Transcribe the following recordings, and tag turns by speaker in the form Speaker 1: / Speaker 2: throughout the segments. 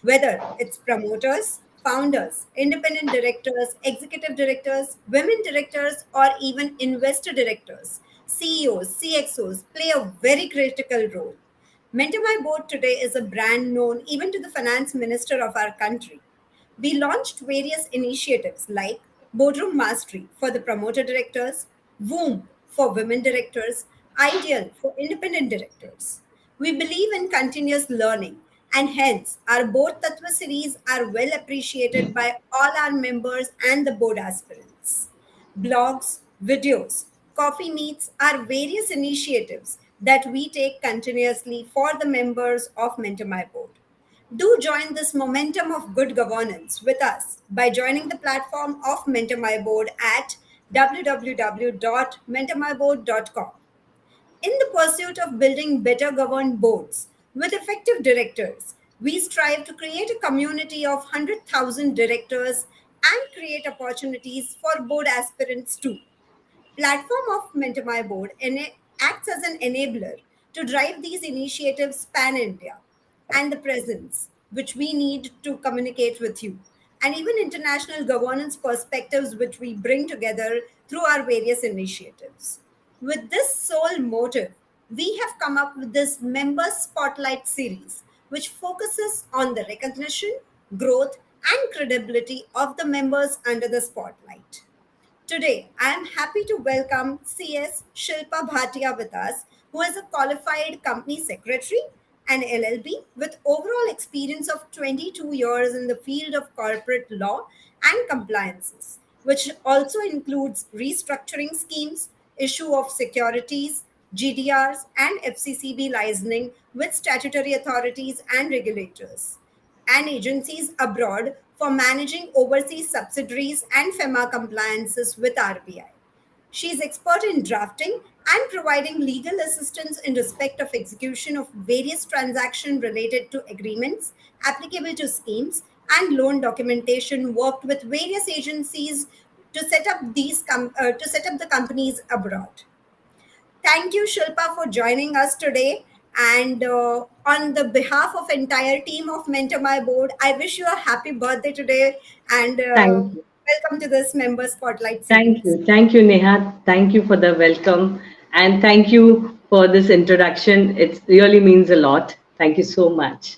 Speaker 1: whether it's promoters, founders, independent directors, executive directors, women directors, or even investor directors. CEOs, CXOs play a very critical role. Mentor My Board today is a brand known even to the finance minister of our country. We launched various initiatives like Boardroom Mastery for the promoter directors, WOOM for women directors, Ideal for independent directors. We believe in continuous learning, and hence our Board Tattva series are well appreciated by all our members and the board aspirants. Blogs, videos, coffee meets are various initiatives that we take continuously for the members of Mentor My Board. Do join this momentum of good governance with us by joining the platform of Mentor My Board at www.mentormyboard.com. In the pursuit of building better governed boards with effective directors, we strive to create a community of 100,000 directors and create opportunities for board aspirants too. Platform of Mentor My Board acts as an enabler to drive these initiatives pan India and the presence which we need to communicate with you, and even international governance perspectives which we bring together through our various initiatives. With this sole motive, we have come up with this Member Spotlight series, which focuses on the recognition, growth, and credibility of the members under the spotlight. Today, I am happy to welcome CS Shilpa Bhatia with us, who is a qualified company secretary and LLB with overall experience of 22 years in the field of corporate law and compliances, which also includes restructuring schemes, issue of securities, GDRs, and FCCB licensing with statutory authorities and regulators and agencies abroad for managing overseas subsidiaries and FEMA compliances with RBI. She is expert in drafting and providing legal assistance in respect of execution of various transactions related to agreements applicable to schemes and loan documentation. Worked with various agencies to set up the companies abroad. Thank you, Shilpa, for joining us today. And on the behalf of entire team of Mentor My Board, I wish you a happy birthday today and
Speaker 2: Thank you.
Speaker 1: welcome to this Member Spotlight
Speaker 2: Thank
Speaker 1: series.
Speaker 2: you. Thank you, Neha. Thank you for the welcome. And thank you for this introduction. It really means a lot. Thank you so much.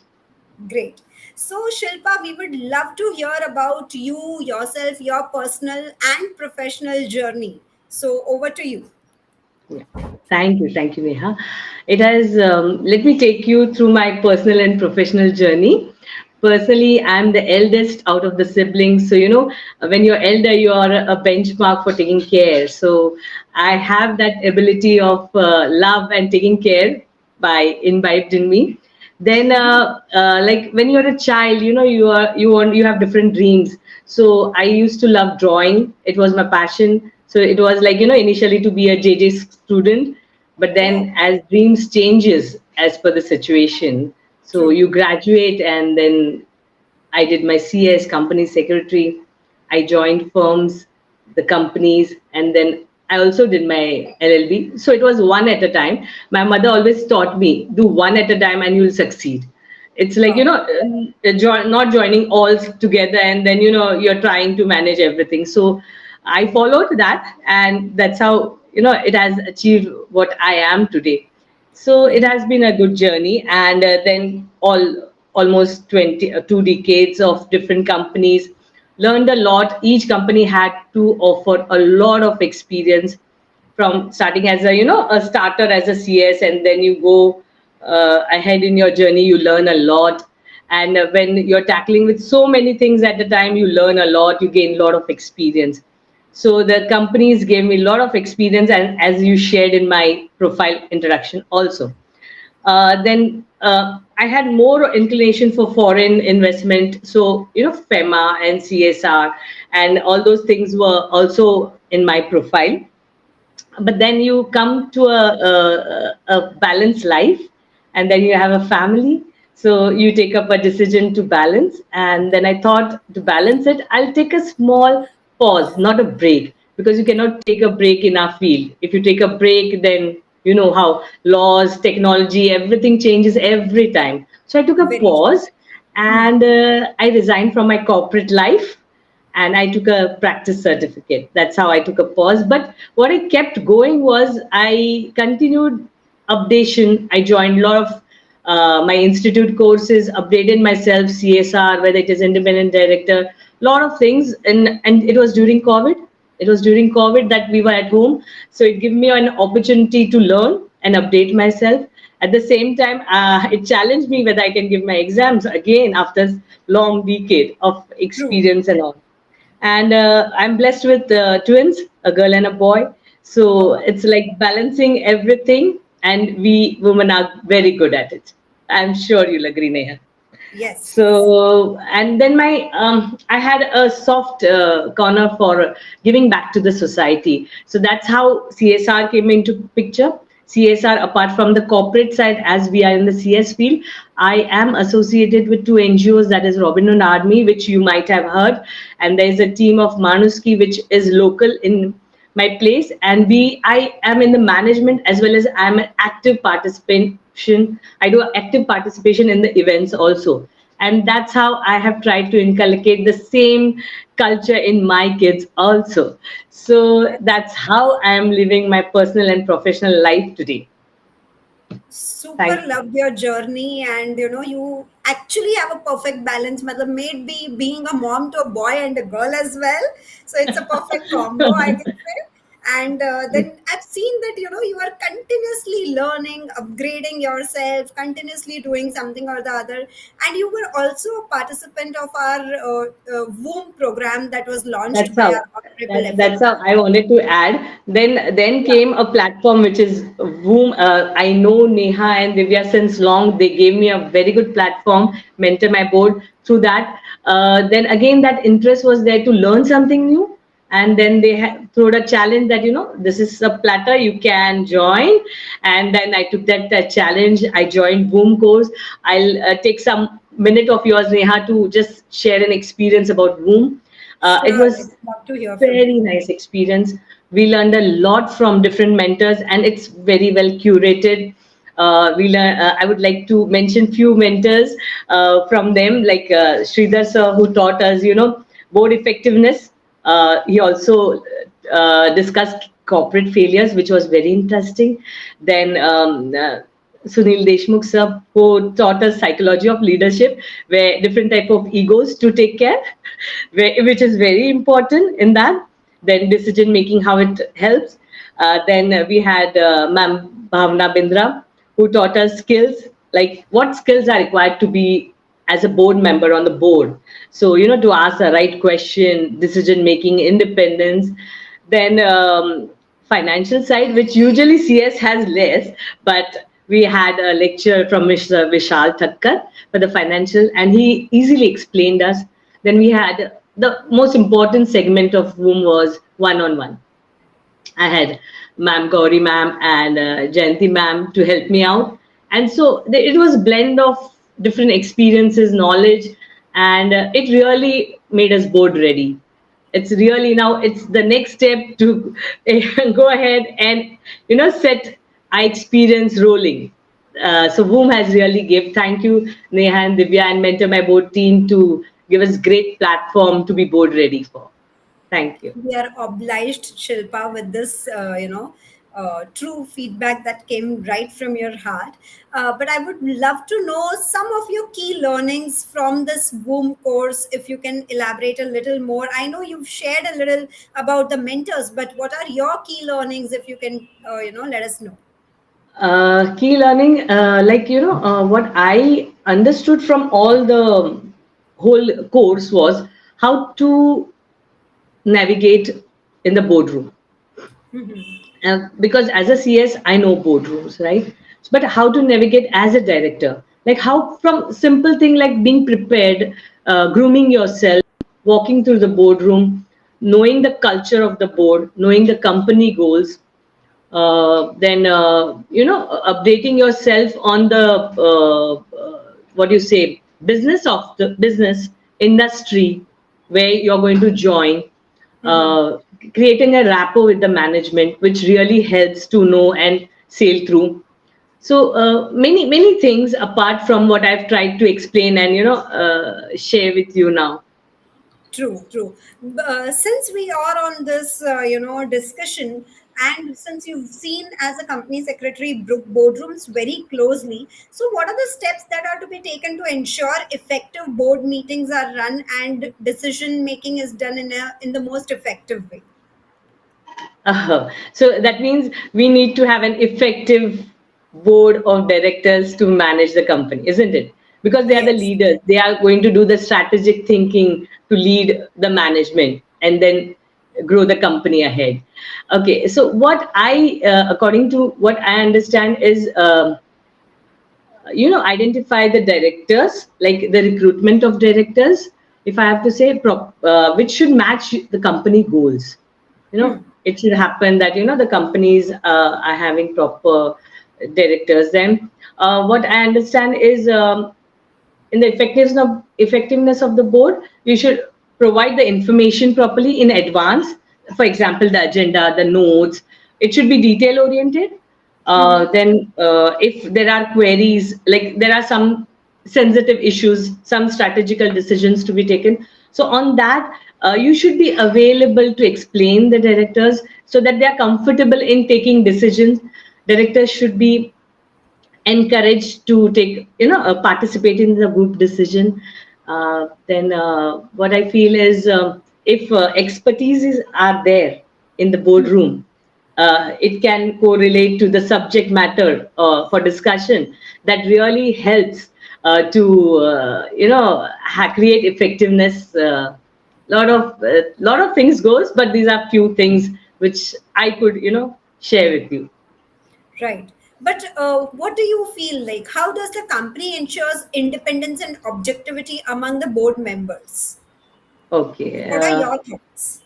Speaker 1: Great. So, Shilpa, we would love to hear about you, yourself, your personal and professional journey. So, over to you.
Speaker 2: Yeah. Thank you. Thank you, Neha. It has, let me take you through my personal and professional journey. Personally, I'm the eldest out of the siblings. So, when you're elder, you are a benchmark for taking care. So, I have that ability of love and taking care by imbibed in me. Then, like when you're a child, you have different dreams. So, I used to love drawing. It was my passion. So it was like, initially to be a JJ student, but
Speaker 1: Oh,
Speaker 2: then as dreams changes as per the situation. So
Speaker 1: true.
Speaker 2: you graduate, and then I did my CS, company secretary. I joined firms, the companies, and then I also did my LLB. So it was one at a time. My mother always taught me, do one at a time and you'll succeed. It's like,
Speaker 1: Wow.
Speaker 2: not joining all together, and then, you're trying to manage everything. So I followed that, and that's how, it has achieved what I am today. So it has been a good journey, and then almost 2 decades of different companies, learned a lot. Each company had to offer a lot of experience, from starting as a starter as a CS, and then you go ahead in your journey, you learn a lot. And when you're tackling with so many things at the time, you learn a lot, you gain a lot of experience. So the companies gave me a lot of experience, and as you shared in my profile introduction also. Then I had more inclination for foreign investment. So, FEMA and CSR and all those things were also in my profile. But then you come to a balanced life, and then you have a family. So you take up a decision to balance. And then I thought, to balance it, I'll take a small pause, not a break, because you cannot take a break in our field. If you take a break, then you know how laws, technology, everything changes every time. So I took a
Speaker 1: Very true.
Speaker 2: pause, and I resigned from my corporate life and I took a practice certificate. That's how I took a pause. But what I kept going was I continued updation. I joined a lot of my institute courses, updated myself, CSR, whether it is independent director, lot of things. And it was during COVID. It was during COVID that we were at home. So it gave me an opportunity to learn and update myself. At the same time, it challenged me whether I can give my exams again after long decade of
Speaker 1: True.
Speaker 2: experience and all. And I'm blessed with twins, a girl and a boy. So
Speaker 1: Oh,
Speaker 2: it's like balancing everything, and we women are very good at it. I'm sure you'll agree, Neha.
Speaker 1: yes.
Speaker 2: So, and then I had a soft corner for giving back to the society. So that's how CSR came into picture. CSR, apart from the corporate side, as we are in the CS field, I am associated with two NGOs, that is Robin Hood Army, which you might have heard, and there is a team of Manuski, which is local in my place, and I am in the management as well as I'm an active participation. I do active participation in the events also, and that's how I have tried to inculcate the same culture in my kids also. So that's how I am living my personal and professional life today.
Speaker 1: Super
Speaker 2: Thank you.
Speaker 1: loved your journey, and you actually have a perfect balance. Mother made be being a mom to a boy and a girl as well, so it's a perfect combo, I can say. And then I've seen that you are continuously learning, upgrading yourself, continuously doing something or the other. And you were also a participant of our womb program that was launched
Speaker 2: That's
Speaker 1: by
Speaker 2: how
Speaker 1: our honorable
Speaker 2: that's how
Speaker 1: FMO.
Speaker 2: I wanted to add. Then
Speaker 1: Yeah.
Speaker 2: came a platform which is whom I know Neha and Divya since long. They gave me a very good platform, Mentor My Board. Through that, then again that interest was there to learn something new. And then they threw a challenge that this is a platter you can join. And then I took that challenge. I joined Boom course. I'll take some minute of yours, Neha, to just share an experience about Boom. It
Speaker 1: Sure, I'd
Speaker 2: was
Speaker 1: love to hear from
Speaker 2: very
Speaker 1: you.
Speaker 2: nice experience. We learned a lot from different mentors, and it's very well curated. We learn. I would like to mention few mentors from them, like Sridhar sir, who taught us, board effectiveness. He also discussed corporate failures, which was very interesting. Then Sunil Deshmukh sir, who taught us psychology of leadership, where different type of egos to take care, which is very important in that. Then decision making, how it helps. Then we had Ma'am Bhavna Bindra, who taught us skills, like what skills are required to be as a board member on the board. So, to ask the right question, decision making, independence. Then financial side, which usually CS has less, but we had a lecture from Mr. Vishal Thakkar for the financial, and he easily explained us. Then we had the most important segment of whom was one-on-one. I had Ma'am Gauri ma'am and Jayanti ma'am to help me out. And so it was blend of different experiences, knowledge, and it really made us board ready. It's really now it's the next step to go ahead and set our experience rolling. So whom has really give thank you Neha and Divya and Mentor My Board team to give us great platform to be board ready for. Thank you.
Speaker 1: We are obliged, Shilpa, with this, true feedback that came right from your heart. But I would love to know some of your key learnings from this womb course, if you can elaborate a little more. I know you've shared a little about the mentors, but what are your key learnings, if you can, let us know?
Speaker 2: Key learning, what I understood from all the whole course was how to navigate in the boardroom. Because as a CS, I know boardrooms, right? But how to navigate as a director, like how from simple thing like being prepared, grooming yourself, walking through the boardroom, knowing the culture of the board, knowing the company goals, then updating yourself on the what do you say business of the business industry where you're going to join, uh, creating a rapport with the management which really helps to know and sail through. So many things apart from what I've tried to explain and share with you now.
Speaker 1: True, true. Since we are on this, discussion, and since you've seen as a company secretary boardrooms very closely, so what are the steps that are to be taken to ensure effective board meetings are run and decision making is done in the most effective way?
Speaker 2: So that means we need to have an effective board of directors to manage the company, isn't it? Because they are the
Speaker 1: Yes.
Speaker 2: leaders. They are going to do the strategic thinking to lead the management and then grow the company ahead. Okay, so according to what I understand, is identify the directors, like the recruitment of directors, if I have to say, which should match the company goals. It should happen that the companies are having proper directors. Then what I understand is, in the effectiveness of the board, you should provide the information properly in advance. For example, the agenda, the notes, it should be detail oriented. Then if there are queries, like there are some sensitive issues, some strategical decisions to be taken, so on that, you should be available to explain the directors so that they are comfortable in taking decisions. Directors should be encouraged to take participate in the group decision. Then what I feel is, if are there in the boardroom, it can correlate to the subject matter for discussion. That really helps to create effectiveness. Lot of things goes, but these are few things which I could share with you.
Speaker 1: Right. But what do you feel like? How does the company ensures independence and objectivity among the board members?
Speaker 2: Okay.
Speaker 1: What are your thoughts?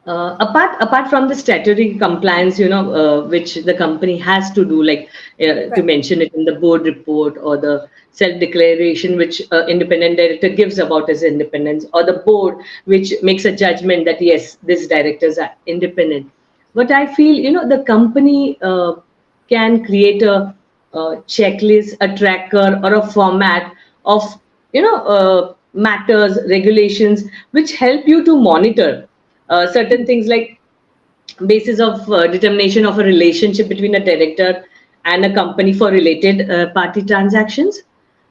Speaker 2: Apart from the statutory compliance, which the company has to do, like to
Speaker 1: Right.
Speaker 2: mention it in the board report, or the self declaration which independent director gives about his independence, or the board which makes a judgment that yes, these directors are independent. But I feel the company can create a checklist, a tracker, or a format of matters, regulations, which help you to monitor certain things, like basis of determination of a relationship between a director and a company for related party transactions.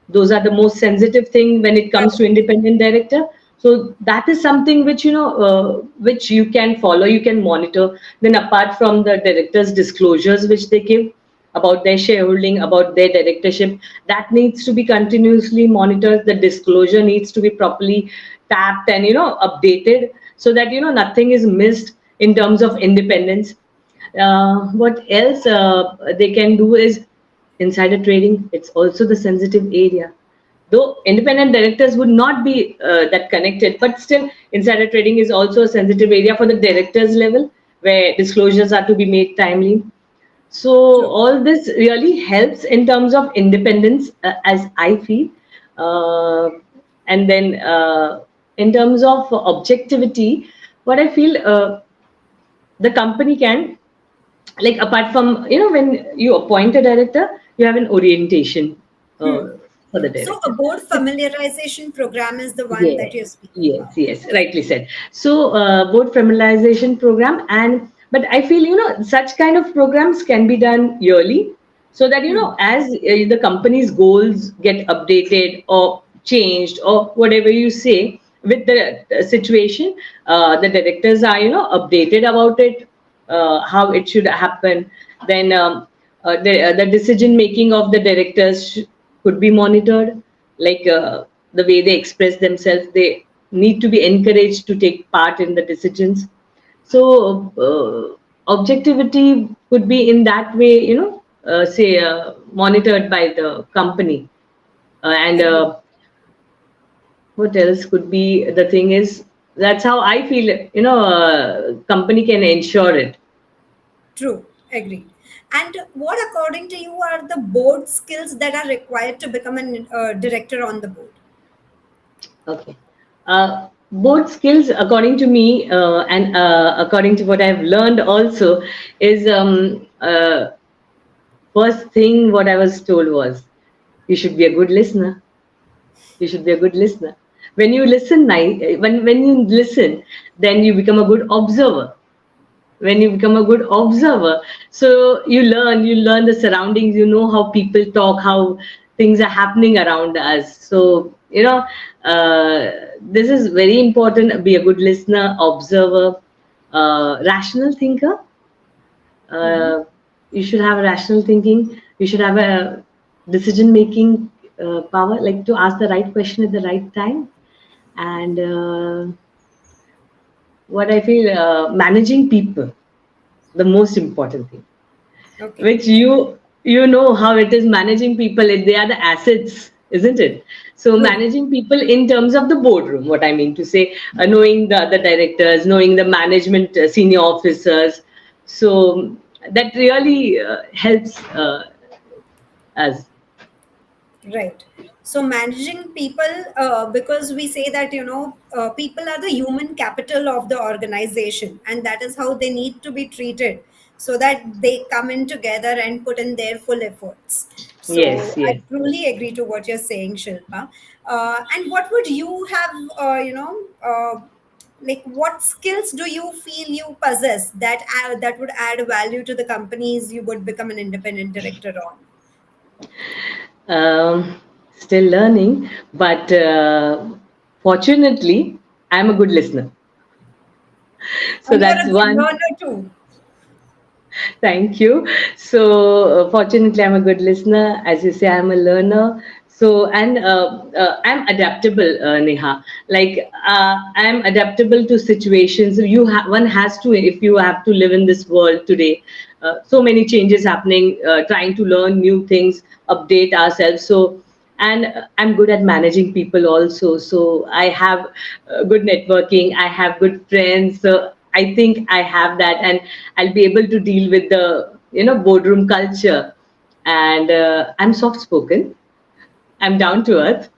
Speaker 2: Those are the most sensitive thing when it comes to
Speaker 1: Correct.
Speaker 2: independent director. So that is something which which you can follow, you can monitor. Then apart from the directors disclosures which they give about their shareholding, about their directorship, that needs to be continuously monitored. The disclosure needs to be properly tapped and updated, so that nothing is missed in terms of independence. What else they can do is insider trading. It's also the sensitive area, though independent directors would not be that connected, but still insider trading is also a sensitive area for the directors level, where disclosures are to be made timely. So
Speaker 1: True.
Speaker 2: all this really helps in terms of independence, as I feel. uh, and then in terms of objectivity, what I feel, the company can, like, apart from when you appoint a director, you have an orientation uh, for the
Speaker 1: So a
Speaker 2: director.
Speaker 1: board
Speaker 2: So
Speaker 1: familiarization program is the one that
Speaker 2: yes,
Speaker 1: you're speaking
Speaker 2: yes,
Speaker 1: about.
Speaker 2: yes, rightly said. So, board familiarization program, and but I feel such kind of programs can be done yearly, so that as the company's goals get updated or changed or whatever you say with the situation, the directors are updated about it, how it should happen. Then the decision making of the directors could be monitored, like the way they express themselves. They need to be encouraged to take part in the decisions. So objectivity could be in that way, say monitored by the company. And
Speaker 1: Agree.
Speaker 2: what else could be, the thing is, that's how I feel, company can ensure it.
Speaker 1: True. Agree. And what, according to you, are the board skills that are required to become a director on the board?
Speaker 2: Okay. Both skills, according to me, and according to what I've learned also, is first thing what I was told was, you should be a good listener. You should be a good listener. When you listen, when you listen, then you become a good observer. When you become a good observer, so you learn the surroundings. You know how people talk, how things are happening around us. So this is very important. Be a good listener, observer, rational thinker.
Speaker 1: Mhm.
Speaker 2: uh, you should have a rational thinking. You should have a decision making power, like to ask the right question at the right time. And what I feel, managing people, the most important thing,
Speaker 1: Okay.
Speaker 2: which know how it is managing people. They are the assets, isn't it? So
Speaker 1: True.
Speaker 2: managing people in terms of the boardroom, what I mean to say, knowing the other directors, knowing the management, senior officers. So that really helps us.
Speaker 1: Right. So managing people, because we say that, people are the human capital of the organization, and that is how they need to be treated so that they come in together and put in their full efforts. So
Speaker 2: Yes,
Speaker 1: I
Speaker 2: yes.
Speaker 1: truly agree to what you're saying, Shilpa. And what would you have, like what skills do you feel you possess that would add value to the companies you would become an independent director on?
Speaker 2: um, Still learning, but fortunately I'm a good listener. So
Speaker 1: And you're
Speaker 2: that's
Speaker 1: a good
Speaker 2: one.
Speaker 1: learner too.
Speaker 2: Thank you. So, fortunately, I'm a good listener. As you say, I'm a learner. So, and I'm adaptable, Neha. Like, I'm adaptable to situations. One has to, if you have to live in this world today. So many changes happening, trying to learn new things, update ourselves. So, and I'm good at managing people also. So I have good networking. I have good friends. So I think I have that, and I'll be able to deal with the boardroom culture. And I'm soft spoken. I'm down to earth.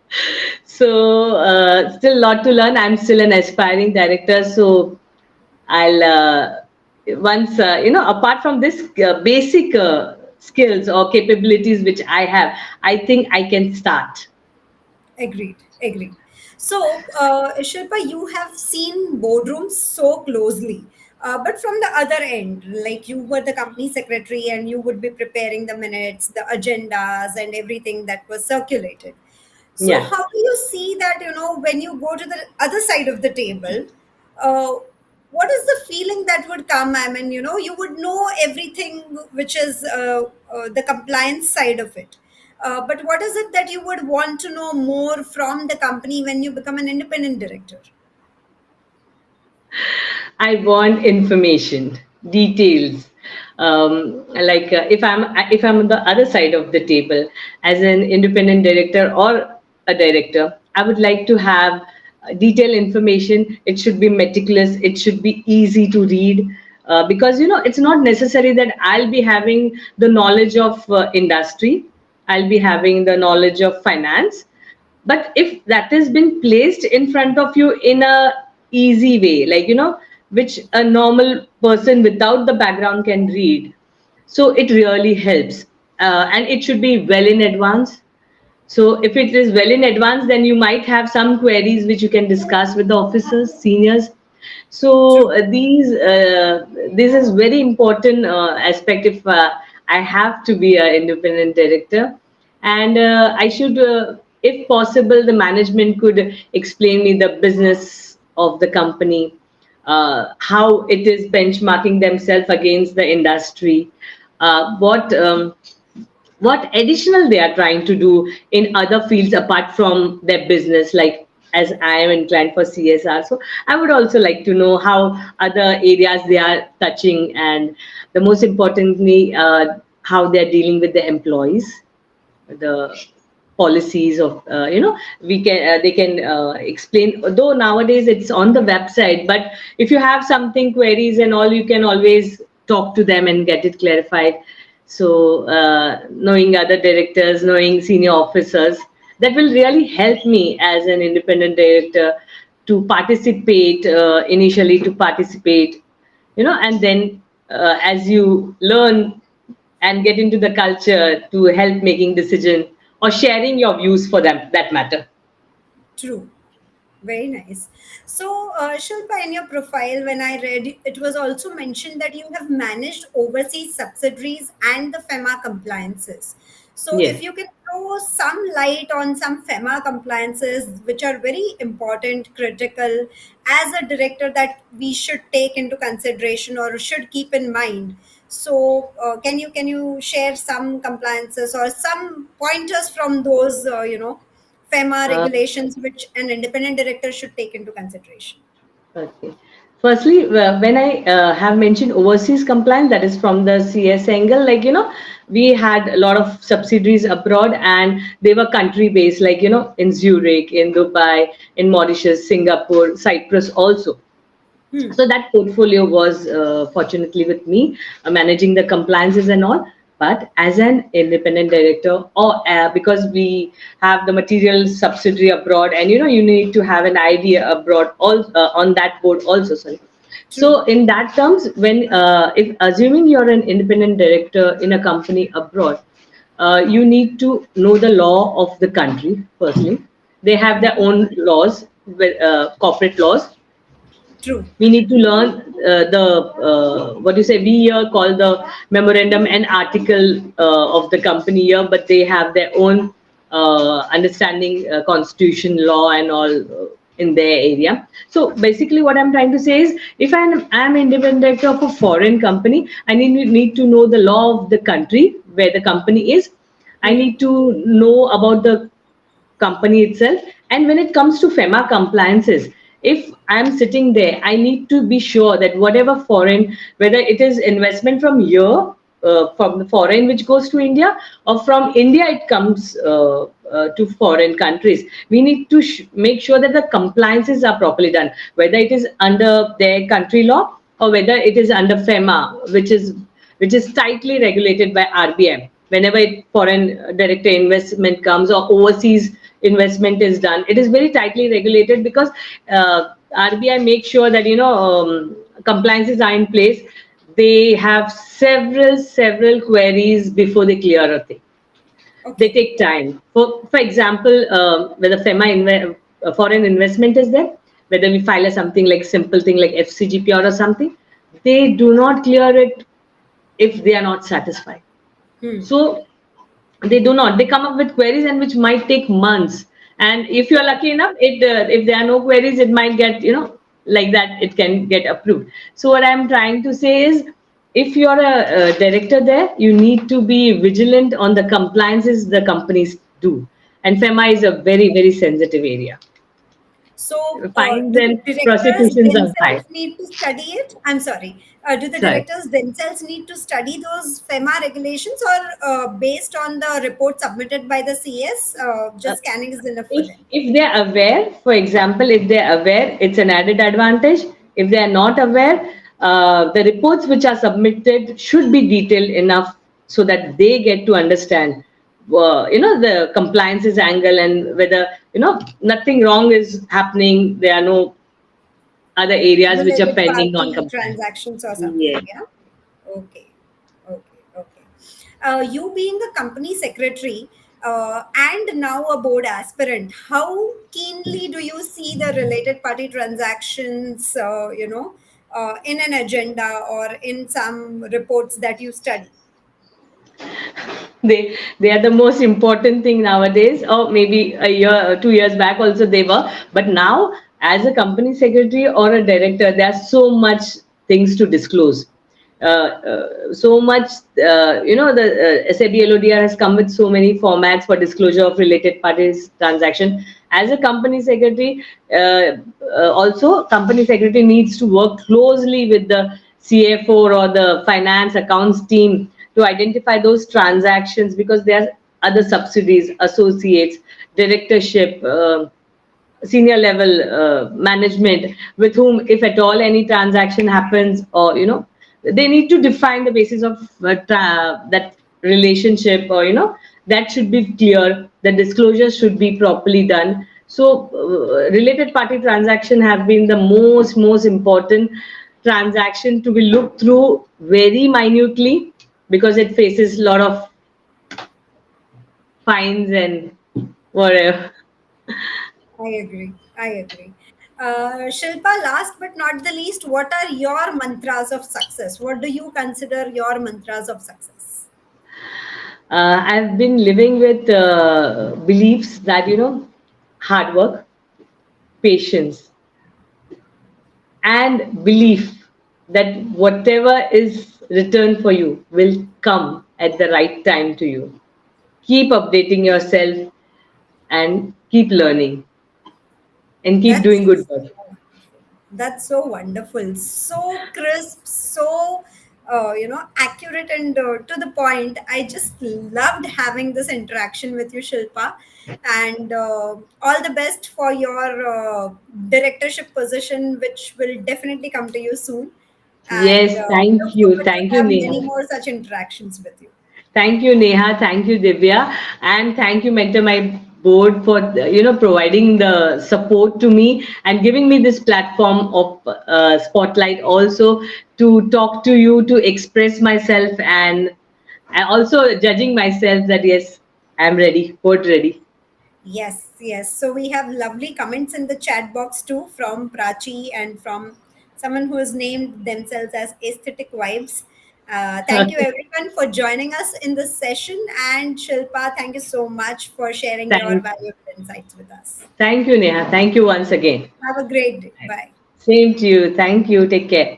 Speaker 2: So still a lot to learn. I'm still an aspiring director. So I'll once apart from this basic skills or capabilities which I have, I think I can start.
Speaker 1: Agreed. Agreed. So, Shilpa, you have seen boardrooms so closely, but from the other end, like you were the company secretary and you would be preparing the minutes, the agendas, and everything that was circulated. So,
Speaker 2: Yeah.
Speaker 1: how do you see that, when you go to the other side of the table, uh, what is the feeling that would come? I mean, you would know everything which is the compliance side of it. But what is it that you would want to know more from the company when you become an independent director?
Speaker 2: I want information, details. Like if I'm on the other side of the table as an independent director or a director, I would like to have detailed information. It should be meticulous. It should be easy to read. Because it's not necessary that I'll be having the knowledge of industry. I'll be having the knowledge of finance, but if that has been placed in front of you in a easy way, like which a normal person without the background can read, so it really helps. And it should be well in advance. So if it is well in advance, then you might have some queries which you can discuss with the officers, seniors. So this is very important aspect if I have to be an independent director, and I should, if possible, the management could explain me the business of the company, how it is benchmarking themselves against the industry, what additional they are trying to do in other fields apart from their business, like as I am inclined for CSR. So I would also like to know how other areas they are touching, and the most importantly, how they're dealing with the employees, the policies of we can they can explain, though nowadays it's on the website, but if you have something queries and all, you can always talk to them and get it clarified. So knowing other directors, knowing senior officers, that will really help me as an independent director to participate, initially to participate, and then as you learn, and get into the culture to help making decision or sharing your views for them, that matter.
Speaker 1: True. Very nice. So, Shilpa, in your profile, when I read, it was also mentioned that you have managed overseas subsidiaries and the FEMA compliances. So, if
Speaker 2: Yes.
Speaker 1: you can throw some light on some FEMA compliances, which are very important, critical, as a director that we should take into consideration or should keep in mind. So, can you share some compliances or some pointers from those FEMA
Speaker 2: Uh,
Speaker 1: regulations which an independent director should take into consideration?
Speaker 2: Okay. Firstly, when I have mentioned overseas compliance, that is from the CS angle, like, we had a lot of subsidiaries abroad and they were country based, like, in Zurich, in Dubai, in Mauritius, Singapore, Cyprus also.
Speaker 1: Hmm.
Speaker 2: So that portfolio was fortunately with me, managing the compliances and all. But as an independent director, or because we have the material subsidiary abroad, and you need to have an idea abroad, all on that board also. Sorry.
Speaker 1: True.
Speaker 2: So in that terms, when if assuming you're an independent director in a company abroad, you need to know the law of the country. Firstly, they have their own laws, corporate laws.
Speaker 1: True.
Speaker 2: We need to learn the what you say, we here call the memorandum and article of the company here, but they have their own understanding constitution law and all in their area. So basically what I'm trying to say is, if I'm independent director of a foreign company, I need to know the law of the country where the company is. I
Speaker 1: Hmm.
Speaker 2: need to know about the company itself. And when it comes to FEMA compliances, if I'm sitting there, I need to be sure that whatever foreign, whether it is investment from here, from the foreign which goes to India, or from India it comes to foreign countries, we need to make sure that the compliances are properly done, whether it is under their country law or whether it is under FEMA, which is tightly regulated by RBI. Whenever foreign direct investment comes or overseas investment is done, it is very tightly regulated, because RBI makes sure that compliances are in place. They have several queries before they clear a thing. They
Speaker 1: Okay.
Speaker 2: take time. For example, whether foreign investment is there, whether we file a something like simple thing like FCGPR or something, they do not clear it if they are not satisfied.
Speaker 1: Hmm.
Speaker 2: So they do not. They come up with queries and which might take months. And if you're lucky enough, if there are no queries, it might get like that. It can get approved. So what I'm trying to say is, if you're a director there, you need to be vigilant on the compliances the companies do. And FEMA is a very sensitive area.
Speaker 1: So,
Speaker 2: Fines
Speaker 1: do the
Speaker 2: and
Speaker 1: directors
Speaker 2: prosecutions are high.
Speaker 1: themselves need to study it? I'm sorry. Do the
Speaker 2: Sorry.
Speaker 1: directors themselves need to study those FEMA regulations, or based on the report submitted by the CS, just scanning is enough for them?
Speaker 2: If they're aware, for example, if they're aware, it's an added advantage. If they are not aware, the reports which are submitted should be detailed enough so that they get to understand the compliances angle, and whether nothing wrong is happening, there are no other areas which are
Speaker 1: Related
Speaker 2: pending on
Speaker 1: party
Speaker 2: compliance.
Speaker 1: transactions or
Speaker 2: Yeah.
Speaker 1: something, yeah? Okay, okay. You being a company secretary and now a board aspirant, how keenly do you see the related party transactions, in an agenda or in some reports that you study?
Speaker 2: They are the most important thing nowadays, or maybe a year 2 years back also they were, but now as a company secretary or a director, there are so much things to disclose. So much, the SAB LODR has come with so many formats for disclosure of related parties transaction. As a company secretary, also company secretary needs to work closely with the CFO or the finance accounts team to identify those transactions, because there are other subsidies, associates, directorship, senior level management, with whom, if at all any transaction happens, or they need to define the basis of that relationship, or that should be clear. The disclosure should be properly done. So related party transaction have been the most important transaction to be looked through very minutely, because it faces a lot of fines and whatever.
Speaker 1: I agree. I agree. Shilpa, last but not the least, what are your mantras of success? What do you consider your mantras of success?
Speaker 2: I've been living with beliefs that, hard work, patience, and belief that whatever is returned for you will come at the right time to you. Keep updating yourself and keep learning and keep doing
Speaker 1: That's
Speaker 2: good work.
Speaker 1: That's so wonderful, so crisp, so accurate and to the point. I just loved having this interaction with you, Shilpa, and all the best for your directorship position, which will definitely come to you soon. And
Speaker 2: Yes, thank
Speaker 1: look
Speaker 2: you.
Speaker 1: forward to
Speaker 2: Thank you,
Speaker 1: have many
Speaker 2: Neha.
Speaker 1: more such interactions with you.
Speaker 2: Thank you, Neha. Thank you, Divya. And thank you, Mentor My Board, for providing the support to me and giving me this platform of spotlight also to talk to you, to express myself, and also judging myself that yes, I'm ready, board ready.
Speaker 1: Yes, yes. So we have lovely comments in the chat box too from Prachi and from someone who has named themselves as Aesthetic Vibes. Thank you everyone for joining us in this session. And Shilpa, thank you so much for sharing your
Speaker 2: thank,
Speaker 1: valuable insights with us.
Speaker 2: thank you, Neha. Thank you once again.
Speaker 1: Have a great day. Bye.
Speaker 2: Same to you. Thank you. Take care.